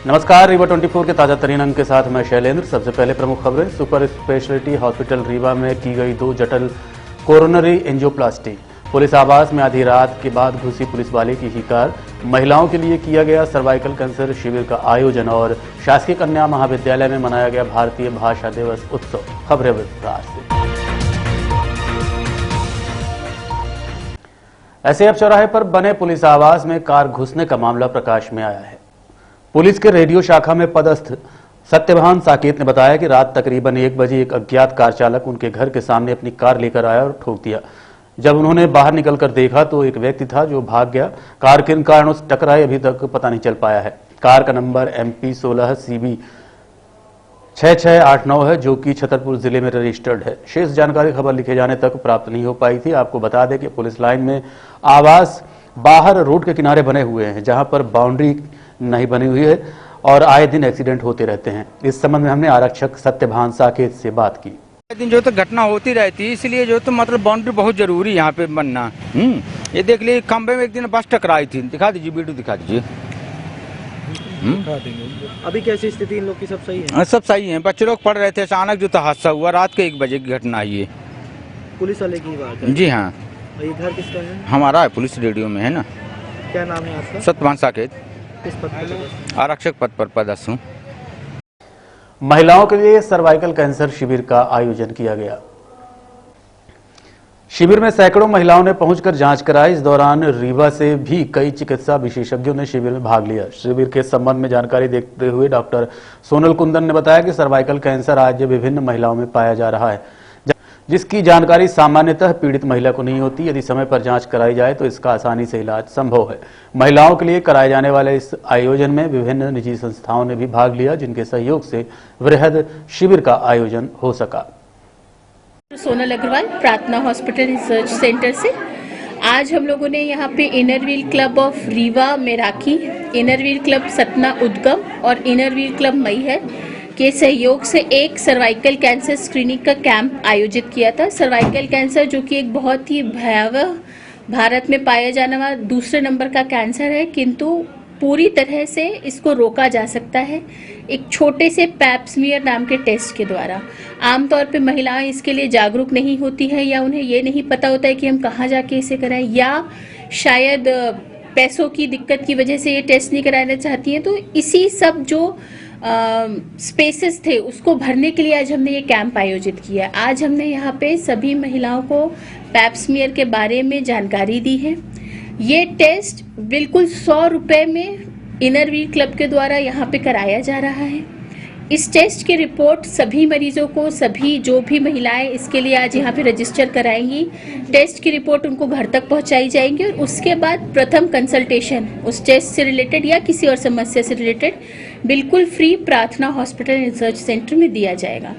नमस्कार, रीवा 24 के ताजा तरीन अंक के साथ मैं शैलेंद्र। सबसे पहले प्रमुख खबरें। सुपर स्पेशलिटी हॉस्पिटल रीवा में की गई 2 जटिल कोरोनरी एंजियोप्लास्टी। पुलिस आवास में आधी रात के बाद घुसी पुलिस वाले की ही कार। महिलाओं के लिए किया गया सर्वाइकल कैंसर शिविर का आयोजन और शासकीय कन्या महाविद्यालय में मनाया गया भारतीय भाषा दिवस उत्सव। खबरें विस्तार से। एसएएफ चौराहे पर बने पुलिस आवास में कार घुसने का मामला प्रकाश में आया है। पुलिस के रेडियो शाखा में पदस्थ सत्यभान साकेत ने बताया कि रात तकरीबन 1 बजे एक अज्ञात कार चालक उनके घर के सामने अपनी कार लेकर आया और ठोक दिया। जब उन्होंने बाहर निकलकर देखा तो एक व्यक्ति था जो भाग गया। कार किन कारणों से टकराई अभी तक पता नहीं चल पाया है। कार का नंबर MP16 CB 6689 है, जो कि छतरपुर जिले में रजिस्टर्ड है। शेष जानकारी खबर लिखे जाने तक प्राप्त नहीं हो पाई थी। आपको बता दें कि पुलिस लाइन में आवास बाहर रोड के किनारे बने हुए हैं, जहां पर बाउंड्री नहीं बनी हुई है और आए दिन एक्सीडेंट होते रहते हैं। इस संबंध में हमने आरक्षक सत्यभान साकेत से बात की। दिन जो तो घटना होती रहती है, इसलिए जो तो मतलब बाउंड्री बहुत जरूरी यहाँ पे बनना। ये देख लीजिए, खंबे में एक दिन बस टकराई थी। दिखा दीजिए, वीडियो दिखा दीजिए। अभी कैसी स्थिति इन लोग की? सब सही है? सब सही है। बच्चे लोग पढ़ रहे थे, अचानक जो हादसा हुआ रात के 1 बजे की घटना है। ये पुलिस वाले की बात है? जी हाँ। ये घर किसका है? हमारा है, पुलिस रेडियो में है ना। क्या नाम है आपका? सत्यभान साकेत। किस पद पर? आरक्षक पद पर पदस्थ हूँ। महिलाओं के लिए सर्वाइकल कैंसर शिविर का आयोजन किया गया। शिविर में सैकड़ों महिलाओं ने पहुंचकर जांच कराई। इस दौरान रीवा से भी कई चिकित्सा विशेषज्ञों ने शिविर में भाग लिया। शिविर के संबंध में जानकारी देते हुए डॉक्टर सोनल कुंदन ने बताया कि सर्वाइकल कैंसर आज विभिन्न महिलाओं में पाया जा रहा है, जिसकी जानकारी सामान्यतः पीड़ित महिला को नहीं होती। यदि समय पर जांच कराई जाए तो इसका आसानी से इलाज संभव है। महिलाओं के लिए कराए जाने वाले इस आयोजन में विभिन्न निजी संस्थाओं ने भी भाग लिया, जिनके सहयोग से वृहद शिविर का आयोजन हो सका। सोनल अग्रवाल, प्रार्थना हॉस्पिटल रिसर्च सेंटर से आज हम लोगों ने यहाँ पे इनरव्हील क्लब ऑफ रीवा में राखी, इनरव्हील क्लब सतना उद्गम और इनरव्हील क्लब मैहर के सहयोग से एक सर्वाइकल कैंसर स्क्रीनिंग का कैंप आयोजित किया था। सर्वाइकल कैंसर जो कि एक बहुत ही भयावह भारत में पाया जाने वाला दूसरे नंबर का कैंसर है, किंतु पूरी तरह से इसको रोका जा सकता है एक छोटे से पैप स्मीयर नाम के टेस्ट के द्वारा। आमतौर पे महिलाएं इसके लिए जागरूक नहीं होती है, या उन्हें ये नहीं पता होता है कि हम कहाँ जाके इसे कराएं, या शायद पैसों की दिक्कत की वजह से ये टेस्ट नहीं कराना चाहती हैं। तो इसी सब जो स्पेसेस थे उसको भरने के लिए आज हमने ये कैंप आयोजित किया। आज हमने यहाँ पे सभी महिलाओं को पैप स्मीयर के बारे में जानकारी दी है। ये टेस्ट बिल्कुल 100 रुपये में इनरव्हील क्लब के द्वारा यहाँ पे कराया जा रहा है। इस टेस्ट की रिपोर्ट सभी मरीजों को, सभी जो भी महिलाएं इसके लिए आज यहाँ पे रजिस्टर कराएंगी, टेस्ट की रिपोर्ट उनको घर तक पहुँचाई जाएंगी और उसके बाद प्रथम कंसल्टेशन उस टेस्ट से रिलेटेड या किसी और समस्या से रिलेटेड बिल्कुल फ्री प्रार्थना हॉस्पिटल रिसर्च सेंटर में दिया जाएगा।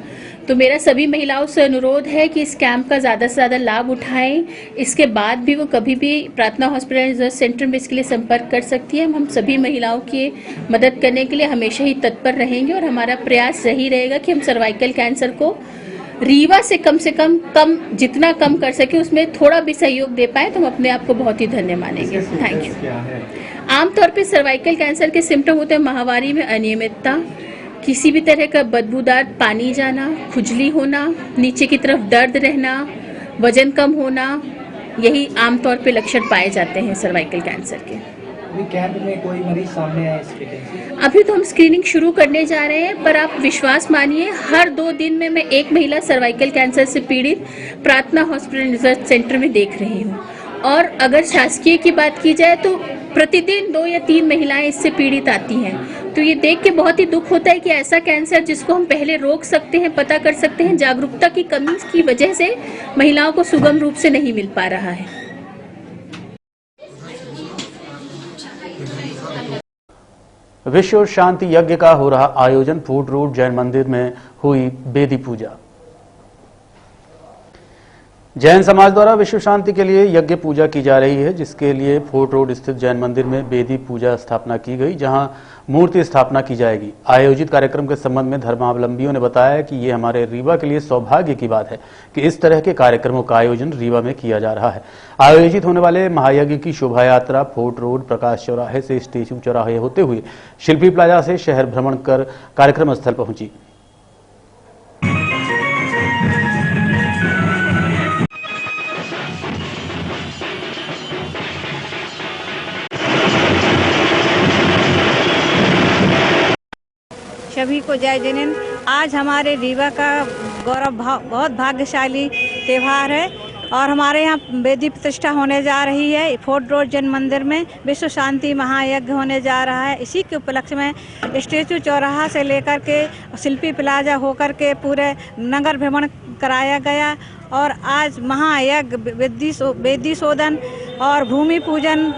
तो मेरा सभी महिलाओं से अनुरोध है कि इस कैंप का ज़्यादा से ज़्यादा लाभ उठाएं। इसके बाद भी वो कभी भी प्रार्थना हॉस्पिटल रिसर्च सेंटर में इसके लिए संपर्क कर सकती है। हम सभी महिलाओं की मदद करने के लिए हमेशा ही तत्पर रहेंगे और हमारा प्रयास यही रहेगा कि हम सर्वाइकल कैंसर को रीवा से कम जितना कम कर सके उसमें थोड़ा भी सहयोग दे पाए तो हम अपने आप को बहुत ही धन्य मानेंगे। Thank you. आमतौर पर सर्वाइकल कैंसर के सिम्टम होते हैं माहवारी में अनियमितता, किसी भी तरह का बदबूदार पानी जाना, खुजली होना, नीचे की तरफ दर्द रहना, वजन कम होना, यही आमतौर पे लक्षण पाए जाते हैं सर्वाइकल कैंसर के। अभी कैंप में कोई मरीज सामने आया इसके लिए? अभी तो हम स्क्रीनिंग शुरू करने जा रहे हैं, पर आप विश्वास मानिए हर 2 दिन में मैं एक महिला सर्वाइकल कैंसर से पीड़ित प्रार्थना हॉस्पिटल रिसर्च सेंटर में देख रही हूँ। और अगर शासकीय की बात की जाए तो प्रतिदिन 2 या 3 महिलाएं इससे पीड़ित आती हैं। तो ये देख के बहुत ही दुख होता है कि ऐसा कैंसर जिसको हम पहले रोक सकते हैं, पता कर सकते हैं, जागरूकता की कमी की वजह से महिलाओं को सुगम रूप से नहीं मिल पा रहा है। विश्व शांति यज्ञ का हो रहा आयोजन। फूड रोड जैन मंदिर में हुई बेदी पूजा। जैन समाज द्वारा विश्व शांति के लिए यज्ञ पूजा की जा रही है, जिसके लिए फोर्ट रोड स्थित जैन मंदिर में वेदी पूजा स्थापना की गई, जहां मूर्ति स्थापना की जाएगी। आयोजित कार्यक्रम के संबंध में धर्मावलंबियों ने बताया कि ये हमारे रीवा के लिए सौभाग्य की बात है कि इस तरह के कार्यक्रमों का आयोजन रीवा में किया जा रहा है। आयोजित होने वाले महायज्ञ की शोभा यात्रा फोर्ट रोड, प्रकाश चौराहे से स्टेशन चौराहे होते हुए शिल्पी प्लाजा से शहर भ्रमण कर कार्यक्रम स्थल पहुंची। सभी को जय जैन। आज हमारे रीवा का बहुत भाग्यशाली त्यौहार है और हमारे यहाँ वेदी प्रतिष्ठा होने जा रही है। फोर्ट रोड जैन मंदिर में विश्व शांति महायज्ञ होने जा रहा है। इसी के उपलक्ष्य में स्टेचू चौराहा से लेकर के शिल्पी प्लाजा होकर के पूरे नगर भ्रमण कराया गया और आज महायज्ञ वेदी शोधन और भूमि पूजन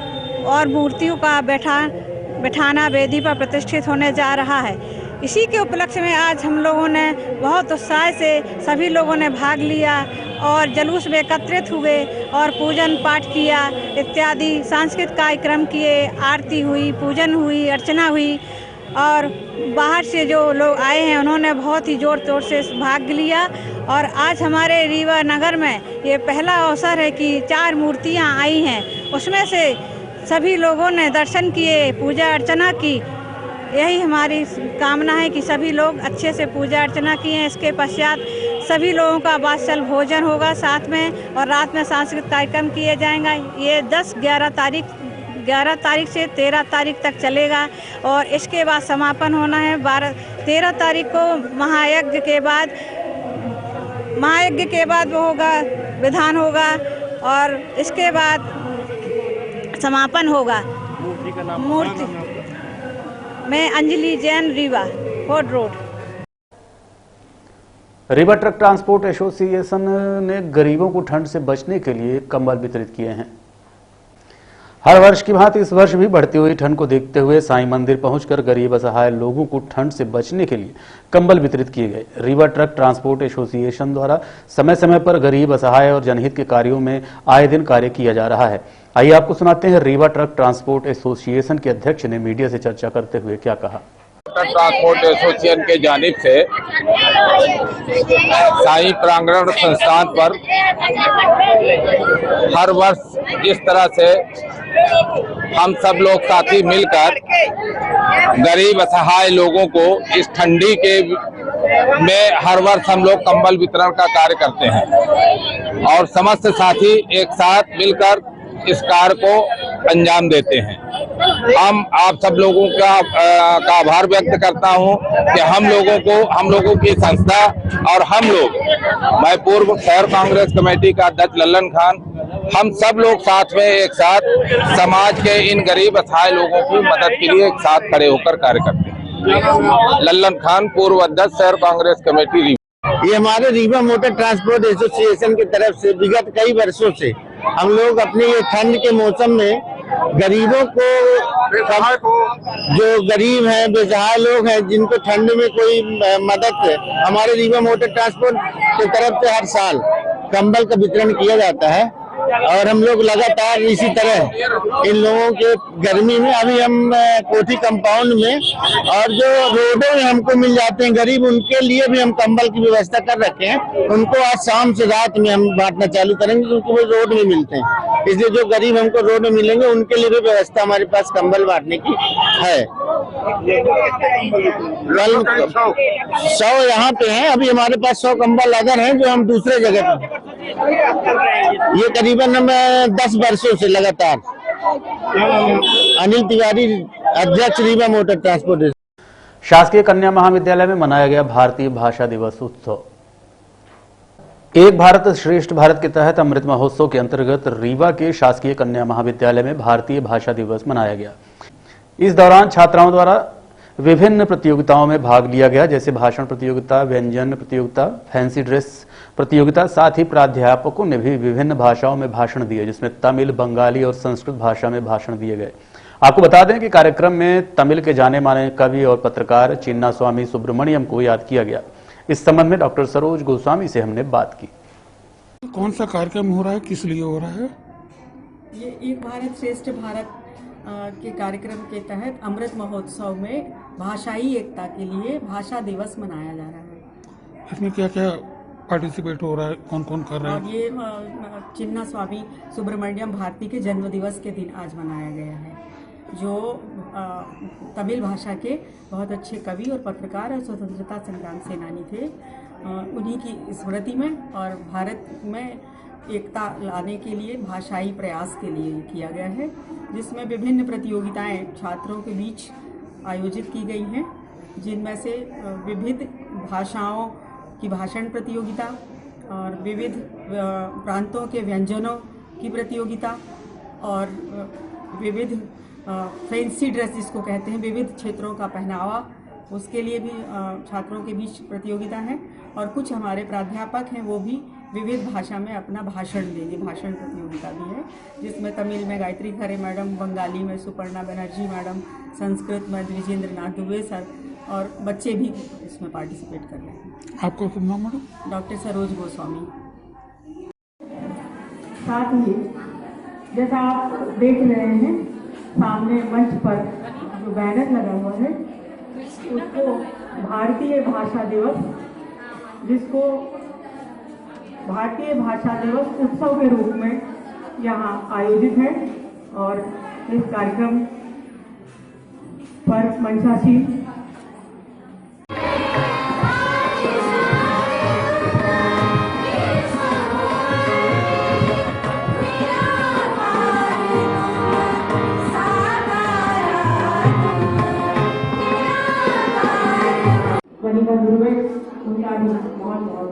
और मूर्तियों का बैठाना वेदी पर प्रतिष्ठित होने जा रहा है। इसी के उपलक्ष्य में आज हम लोगों ने बहुत उत्साह से सभी लोगों ने भाग लिया और जुलूस में एकत्रित हुए और पूजन पाठ किया इत्यादि सांस्कृतिक कार्यक्रम किए, आरती हुई, पूजन हुई, अर्चना हुई और बाहर से जो लोग आए हैं उन्होंने बहुत ही जोर तोड़ से भाग लिया। और आज हमारे रीवा नगर में ये पहला अवसर है कि 4 मूर्तियां आई हैं, उसमें से सभी लोगों ने दर्शन किए, पूजा अर्चना की। यही हमारी कामना है कि सभी लोग अच्छे से पूजा अर्चना किए। इसके पश्चात सभी लोगों का वात्सल भोजन होगा साथ में और रात में सांस्कृतिक कार्यक्रम किए जाएंगे। ये 11 तारीख से 13 तारीख तक चलेगा और इसके बाद समापन होना है 13 तारीख को। महायज्ञ के बाद वो होगा, विधान होगा और इसके बाद समापन होगा। मूर्ति मैं Anjali Jain, Rewa fort road. Rewa truck transport association ने गरीबों को ठंड से बचने के लिए कंबल वितरित किए हैं। हर वर्ष की भांति इस वर्ष भी बढ़ती हुई ठंड को देखते हुए साईं मंदिर पहुंचकर गरीब असहाय लोगों को ठंड से बचने के लिए कंबल वितरित किए गए। रीवा ट्रक ट्रांसपोर्ट एसोसिएशन द्वारा समय समय पर गरीब असहाय और जनहित के कार्यों में आए दिन कार्य किया जा रहा है। आइए आपको सुनाते हैं रीवा ट्रक ट्रांसपोर्ट एसोसिएशन के अध्यक्ष ने मीडिया से चर्चा करते हुए क्या कहा। ट्रक ट्रांसपोर्ट एसोसिएशन के जानिब से साईं प्रांगण संस्थान पर हर वर्ष जिस तरह से हम सब लोग साथी मिलकर गरीब असहाय लोगों को इस ठंडी के में हर वर्ष हम लोग कंबल वितरण का कार्य करते हैं और समस्त साथी एक साथ मिलकर इस कार्य को अंजाम देते हैं। हम आप सब लोगों का आभार व्यक्त करता हूं कि हम लोगों की संस्था और हम लोग, मैं पूर्व शहर कांग्रेस कमेटी का अध्यक्ष लल्लन खान, हम सब लोग साथ में एक साथ समाज के इन गरीब असहाय लोगों की मदद के लिए एक साथ खड़े होकर कार्य करते हैं। लल्लन खान, पूर्व अध्यक्ष शहर कांग्रेस कमेटी रीवा। ये हमारे रीवा मोटर ट्रांसपोर्ट एसोसिएशन की तरफ से विगत कई वर्षों से हम लोग अपने ये ठंड के मौसम में गरीबों को, जो गरीब हैं, बेसहाय लोग हैं, जिनको ठंड में कोई मदद है, हमारे रीवा मोटर ट्रांसपोर्ट की तरफ से हर साल कंबल का वितरण किया जाता है और हम लोग लगातार इसी तरह इन लोगों के गर्मी में, अभी हम कोठी कंपाउंड में और जो रोडों में हमको मिल जाते हैं गरीब, उनके लिए भी हम कंबल की व्यवस्था कर रखे हैं। उनको आज शाम से रात में हम बांटना चालू करेंगे क्योंकि वो रोड में मिलते हैं, इसलिए जो गरीब हमको रोड में मिलेंगे उनके लिए भी व्यवस्था हमारे पास कंबल बांटने की है। 100 यहाँ पे हैं, अभी हमारे पास 100 कंबल अदर हैं जो हम दूसरे जगह पे, ये करीबन हम 10 वर्षों से लगातार। अनिल तिवारी, अध्यक्ष रीवा मोटर ट्रांसपोर्ट। शासकीय कन्या महाविद्यालय में मनाया गया भारतीय भाषा दिवस उत्सव। एक भारत श्रेष्ठ भारत के तहत अमृत महोत्सव के अंतर्गत रीवा के शासकीय कन्या महाविद्यालय में भारतीय भाषा दिवस मनाया गया। इस दौरान छात्राओं द्वारा विभिन्न प्रतियोगिताओं में भाग लिया गया, जैसे भाषण प्रतियोगिता, व्यंजन प्रतियोगिता, फैंसी ड्रेस प्रतियोगिता। साथ ही प्राध्यापकों ने भी विभिन्न भाषाओं में भाषण दिए, जिसमें तमिल, बंगाली और संस्कृत भाषा में भाषण दिए गए। आपको बता दें कि कार्यक्रम में तमिल के जाने माने कवि और पत्रकार चिन्नास्वामी सुब्रमण्यम को याद किया गया। इस संबंध में डॉक्टर सरोज गोस्वामी से हमने बात की। कौन सा कार्यक्रम हो रहा है, किस लिए हो रहा है? ये एक भारत श्रेष्ठ भारत के कार्यक्रम के तहत अमृत महोत्सव में भाषाई एकता के लिए भाषा दिवस मनाया जा रहा है। इसमें क्या क्या पार्टिसिपेट हो रहा है, कौन कौन कर रहा और है? ये चिन्ना स्वामी सुब्रमण्यम भारती के जन्म दिवस के दिन आज मनाया गया है, जो तमिल भाषा के बहुत अच्छे कवि और पत्रकार और स्वतंत्रता संग्राम सेनानी थे। उन्हीं की स्मृति में और भारत में एकता लाने के लिए भाषाई प्रयास के लिए किया गया है, जिसमें विभिन्न प्रतियोगिताएं छात्रों के बीच आयोजित की गई हैं, जिनमें से विविध भाषाओं की भाषण प्रतियोगिता और विविध प्रांतों के व्यंजनों की प्रतियोगिता और विविध फैंसी ड्रेस जिसको कहते हैं, विविध क्षेत्रों का पहनावा, उसके लिए भी छात्रों के बीच प्रतियोगिता है। और कुछ हमारे प्राध्यापक हैं, वो भी विविध भाषा में अपना भाषण देंगे, भाषण प्रतियोगिता भी है, जिसमें तमिल में गायत्री खरे मैडम, बंगाली में सुपर्णा बनर्जी मैडम, संस्कृत में द्विजेंद्र नाथ दुबे सर और बच्चे भी इसमें पार्टिसिपेट कर रहे हैं। आपका शुभ नाम मैडम? डॉक्टर सरोज गोस्वामी। साथ ही जैसा आप देख रहे हैं सामने मंच पर जो बैनर लगा हुआ है, उसको भारतीय भाषा दिवस, जिसको भारतीय भाषा दिवस उत्सव के रूप में यहाँ आयोजित है। और इस कार्यक्रम पर मंचासीन वनिका दुर्वे, उनका भी बहुत बहुत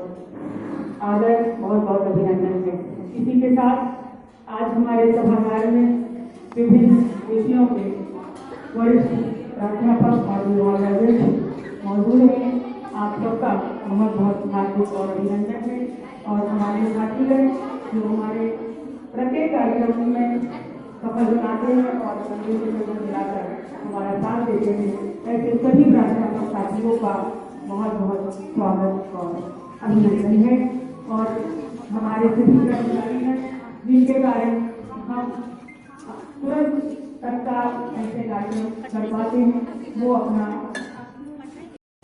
आदर, बहुत बहुत अभिनंदन है। इसी के साथ आज हमारे सभागार में विभिन्न विषयों के वरिष्ठ प्राध्यापक और विभागाध्यक्ष मौजूद हैं। आप सबका बहुत बहुत हार्दिक और अभिनंदन है। और हमारे साथीगण जो हमारे प्रत्येक कार्यक्रम में सफल बनाते हैं और संदेश में मिलाकर हमारा साथ देते हैं, ऐसे सभी प्राध्यापक साथियों का बहुत बहुत स्वागत और अभिनंदन है। और हमारे सभी कर्मचारी हैं, जिनके कारण हम तुरंत तत्काल ऐसे कार्यक्रम कर पाते हैं, वो अपना।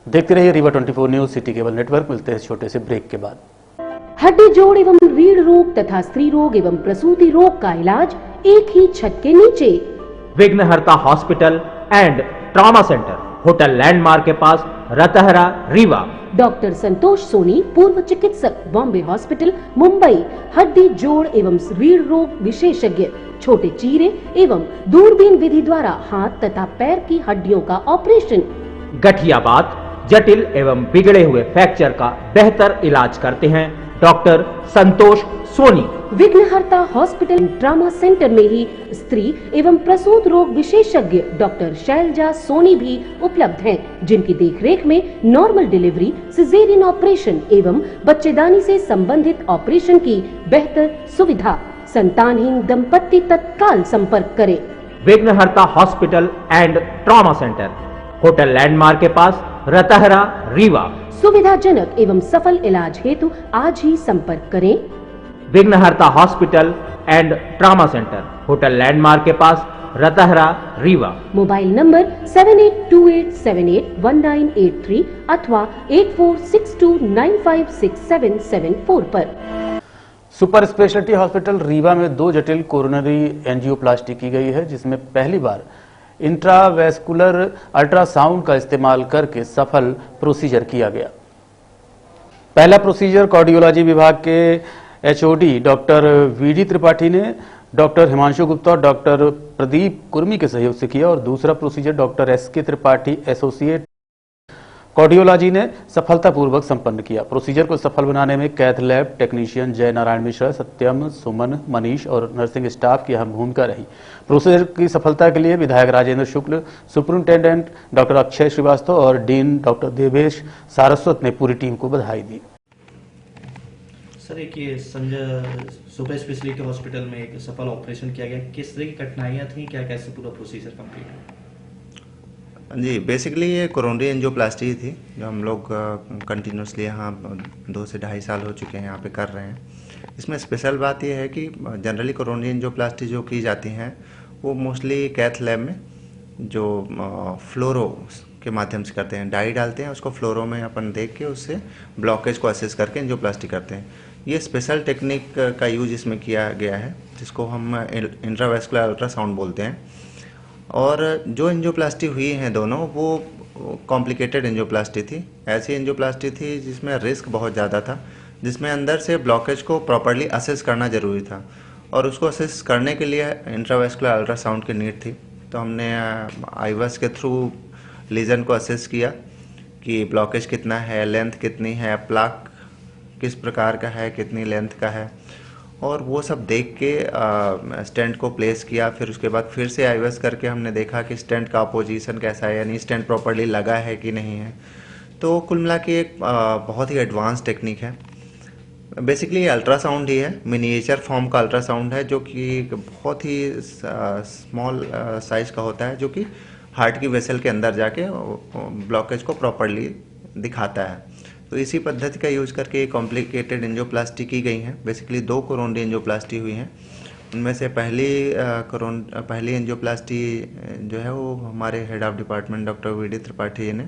देखते रहिए Rewa 24 news city cable network. मिलते हैं छोटे से ब्रेक के बाद। हड्डी जोड़ एवं रीढ़ रोग तथा स्त्री रोग एवं प्रसूति रोग का इलाज एक ही छत के नीचे। विघ्नहर्ता hospital and trauma centre, hotel landmark के पास, रतहरा, रीवा। डॉक्टर संतोष सोनी, पूर्व चिकित्सक, बॉम्बे हॉस्पिटल, मुंबई। हड्डी जोड़ एवं रीढ़ रोग विशेषज्ञ, छोटे चीरे एवं दूरबीन विधि द्वारा हाथ तथा पैर की हड्डियों का ऑपरेशन। गठियाबात, जटिल एवं बिगड़े हुए फ्रैक्चर का बेहतर इलाज करते हैं डॉक्टर संतोष सोनी। विघ्नहर्ता हॉस्पिटल ट्रॉमा सेंटर में ही स्त्री एवं प्रसूत रोग विशेषज्ञ डॉक्टर शैलजा सोनी भी उपलब्ध हैं, जिनकी देखरेख में नॉर्मल डिलीवरी, सिजेरियन ऑपरेशन एवं बच्चेदानी से संबंधित ऑपरेशन की बेहतर सुविधा। संतानहीन दंपत्ति तत्काल संपर्क करें। विघ्नहर्ता hospital and trauma centre, hotel landmark के पास, रतहरा, रीवा। सुविधाजनक एवं सफल इलाज हेतु आज ही संपर्क करें। विघ्नहर्ता hospital and trauma centre, hotel landmark के पास, रतहरा, रीवा। मोबाइल नंबर 7828781983 अथवा 8462956774 पर। सुपर स्पेशलिटी हॉस्पिटल रीवा में 2 जटिल कोरोनरी एंजियोप्लास्टी की गई है, जिसमें पहली बार इंट्रावेस्कुलर अल्ट्रासाउंड का इस्तेमाल करके सफल प्रोसीजर किया गया। पहला प्रोसीजर कार्डियोलॉजी विभाग के एचओडी डॉक्टर वीडी त्रिपाठी ने डॉक्टर हिमांशु गुप्ता और डॉक्टर प्रदीप कुर्मी के सहयोग से किया और दूसरा procedure doctor SK Tripathi associate cardiology ने सफलतापूर्वक संपन्न किया। प्रोसीजर को सफल बनाने में कैथ लैब टेक्नीशियन जय नारायण मिश्रा, सत्यम, सुमन, मनीष और नर्सिंग स्टाफ की अहम भूमिका रही। प्रोसीजर की सफलता के लिए विधायक राजेंद्र शुक्ल, सुपरिंटेंडेंट डॉक्टर अक्षय श्रीवास्तव और डीन डॉक्टर देवेश सारस्वत ने पूरी टीम को बधाई दी। सर, एक ये संजय सुपर स्पेशलिटी हॉस्पिटल में एक सफल ऑपरेशन किया गया, किस तरह की कठिनाइयाँ थी, क्या कैसे पूरा प्रोसीजर कंप्लीट है? जी, बेसिकली ये कोरोनरी एंजियोप्लास्टी थी, जो हम लोग कंटिन्यूसली यहाँ 2 से ढाई साल हो चुके हैं यहाँ पे कर रहे हैं। इसमें स्पेशल बात यह है कि जनरली कोरोनरी एंजियोप्लास्टी जो की जाती हैं वो मोस्टली कैथ लैब में जो फ्लोरो के माध्यम से करते हैं, डाई डालते हैं, उसको फ्लोरो में अपन देख के उससे ब्लॉकेज को असेस करके एंजियोप्लास्टी करते हैं। ये स्पेशल टेक्निक का यूज इसमें किया गया है जिसको हम इंट्रावेस्कुलर अल्ट्रासाउंड बोलते हैं। और जो एंजियोप्लास्टी हुई हैं दोनों वो कॉम्प्लिकेटेड एंजियोप्लास्टी थी, ऐसी एंजियोप्लास्टी थी जिसमें रिस्क बहुत ज़्यादा था, जिसमें अंदर से ब्लॉकेज को प्रॉपर्ली असेस करना ज़रूरी था और उसको असेस करने के लिए इंट्रावेस्कुलर अल्ट्रासाउंड की नीड थी। तो हमने आईवास के थ्रू लीजन को असेस किया कि ब्लॉकेज कितना है, लेंथ कितनी है, प्लाक किस प्रकार का है, कितनी लेंथ का है, और वो सब देख के स्टेंट को प्लेस किया। फिर उसके बाद फिर से आईवास करके हमने देखा कि स्टेंट का पोजीशन कैसा है, यानी स्टेंट प्रॉपर्ली लगा है कि नहीं है। तो कुल मिला के एक बहुत ही एडवांस टेक्निक है। बेसिकली ये अल्ट्रासाउंड ही है, मिनिएचर फॉर्म का अल्ट्रासाउंड है जो कि बहुत ही स्मॉल साइज का होता है, जो कि हार्ट की वेसल के अंदर जाके ब्लॉकेज को प्रॉपर्ली दिखाता है। तो इसी पद्धति का यूज करके कॉम्प्लिकेटेड एंजियोप्लास्टी की गई है। बेसिकली 2 कोरोनरी एंजियोप्लास्टी हुई हैं। उनमें से पहली एंजियोप्लास्टी जो है वो हमारे head of department doctor VD Tripathi ने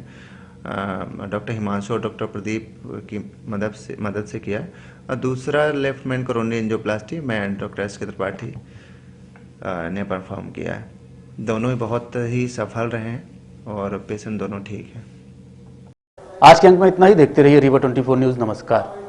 डॉक्टर हिमांशु और डॉक्टर प्रदीप की मदद से किया है, और दूसरा लेफ्ट मेन कोरोनरी एंजियोप्लास्टी मैं डॉक्टर एस के त्रिपाठी ने परफॉर्म किया है। दोनों ही बहुत ही सफल रहे हैं और पेशेंट दोनों ठीक हैं। आज के अंक में इतना ही। देखते रहिए रीवा 24 न्यूज़। नमस्कार।